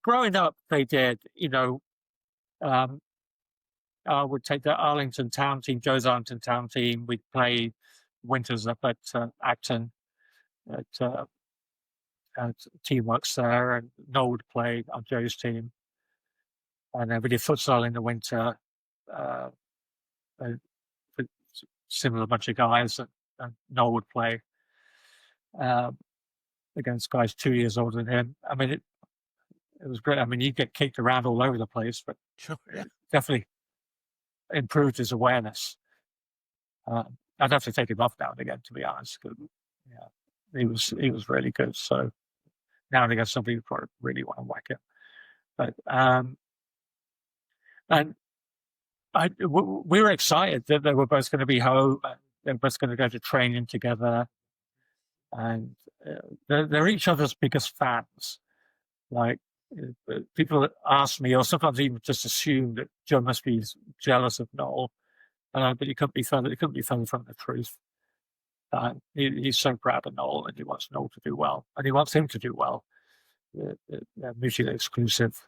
Growing up, they did. Um, I would take the Arlington Town team, Joe's Arlington Town team. We'd play winters up at Acton at Teamworks there, and Noel would play on Joe's team. And then we did futsal in the winter. Uh, uh, with similar bunch of guys, and Noel would play um, against guys 2 years older than him. I mean, it was great. I mean, you get kicked around all over the place, but Sure. Yeah. it definitely improved his awareness. I'd have to take him off now and again, to be honest. 'Cause, yeah, he was really good. So now and again, somebody would probably really want to whack him. But and we were excited that they were both going to be home. They were both going to go to training together, and they're each other's biggest fans. Like people ask me, or sometimes even just assume that Joe must be jealous of Noel, but it couldn't be further. It couldn't be further from the truth. He's so proud of Noel, and he wants Noel to do well, and he wants him to do well. They're mutually exclusive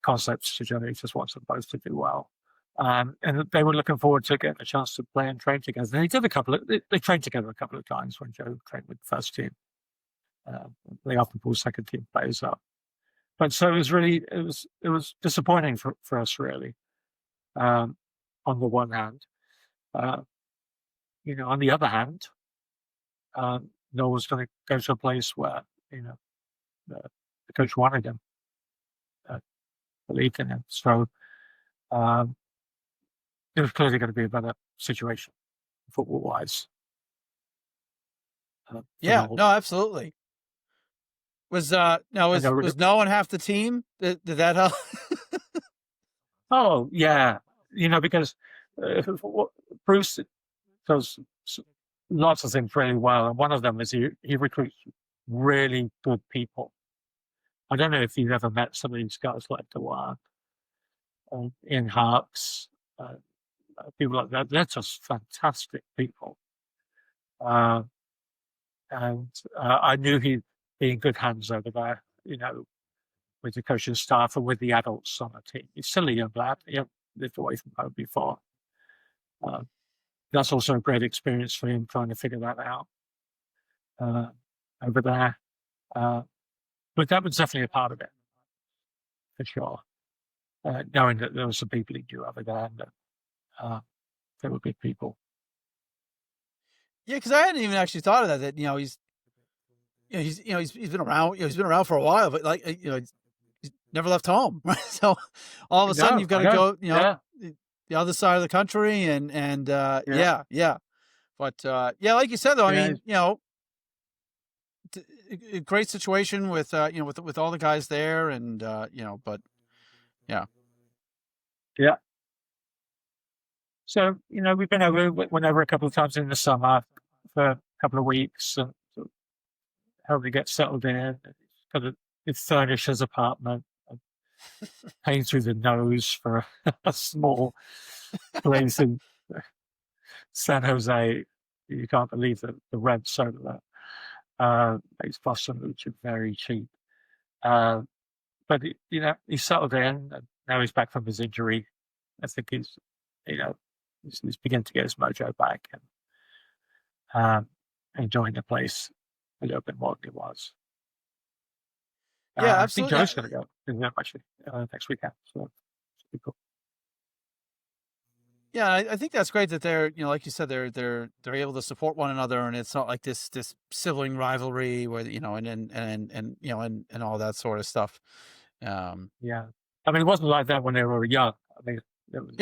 concepts to Joe. He just wants them both to do well. And they were looking forward to getting a chance to play and train together. And he did they trained together a couple of times when Joe trained with the first team. They often pull second team players up. But so it was disappointing for us, really. On the one hand, on the other hand, Noel was going to go to a place where the coach wanted him, believed in him. So it was clearly going to be a better situation, football wise. Yeah, no, absolutely. Was no one half the team? Did that help? Oh yeah, because Bruce does lots of things really well, and one of them is he recruits really good people. I don't know if you've ever met some of these guys like Dewar, Ian Harks, people like that. They're just fantastic people. And I knew he'd be in good hands over there, with the coaching staff and with the adults on the team. He's still a young lad. He hadn't lived away from home before. That's also a great experience for him trying to figure that out over there. But that was definitely a part of it, for sure. Knowing that there were some people he knew over there, and that they were good people. Yeah, because I hadn't even actually thought of that. That he's been around. He's been around for a while, but he's never left home. Right? So all of a sudden you've got to go. The other side of the country, and yeah. But like you said though, I mean, a great situation with with all the guys there, and but yeah. So we've been went over a couple of times in the summer for a couple of weeks and helped him get settled in. It furnished his apartment, paying through the nose for a small place in San Jose. You can't believe the rents over there. Makes Boston look very cheap. But he settled in, and now he's back from his injury. I think he's beginning to get his mojo back and enjoying the place a little bit more than he was. Yeah, absolutely. I think Joe's going to go actually next weekend, so it's pretty cool. Yeah, I think that's great that they're like you said, they're able to support one another, and it's not like this sibling rivalry where and all that sort of stuff. Yeah, I mean, it wasn't like that when they were young. I mean, it was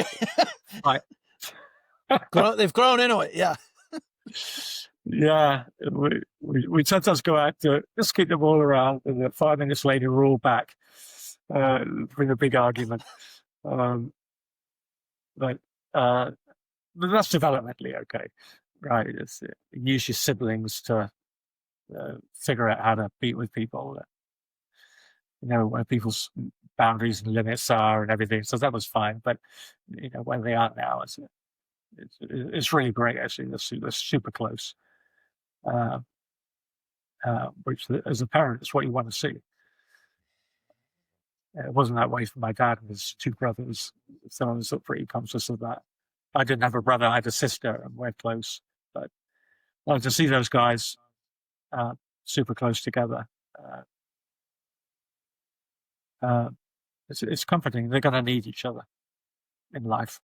they've grown into it. Yeah. Yeah, we sometimes go out to just keep the ball around, and then 5 minutes later we're all back with a big argument. But that's developmentally okay, right? Use your siblings to figure out how to beat with people, where people's boundaries and limits are and everything. So that was fine. But where they are now, it's really great. Actually, they're super close. Which, as a parent, is what you want to see. It wasn't that way for my dad and his two brothers, so I was sort of pretty conscious of that. I didn't have a brother; I had a sister, and we're close. But to see those guys super close together, it's comforting. They're going to need each other in life.